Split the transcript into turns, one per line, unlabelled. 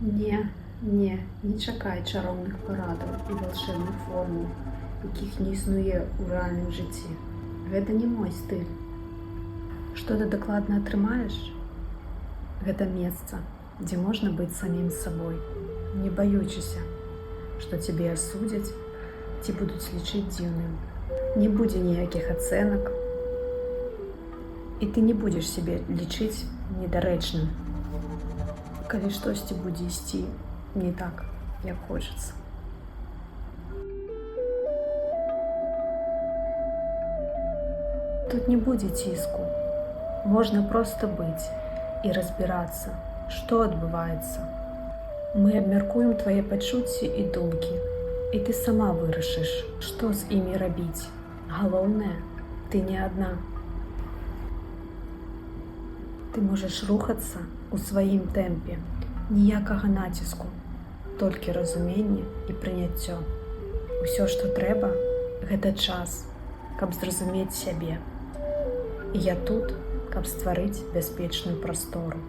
Не чакай чароўных парадаў і валшебных формул, якіх не існуе ў рэальным жыцці. Гэта не мой стыль. Што ты дакладна атрымаеш? Гэта месца, дзе можна быць самім сабой, не баючыся, што цябе асудзяць ці будуць лічыць дзіўным. Не будзе ніякіх ацэнак, і ты не будзеш сябе лічыць недарэчным, калі штосьці будзе ісці не так, як хочацца. Тут не будзе ціску. Можна проста быць і разбірацца, што адбываецца. Мы абмяркуем твае пачуцці і думкі, і ты сама вырашыш, што з імі рабіць. Галоўнае, ты не адна. Ты можаш рухацца ў сваім тэмпе, ніякага націску, толькі разуменне і прыняццё. Усё, што трэба, гэта час, каб зразумець сябе. І я тут, каб стварыць бяспечную прастору.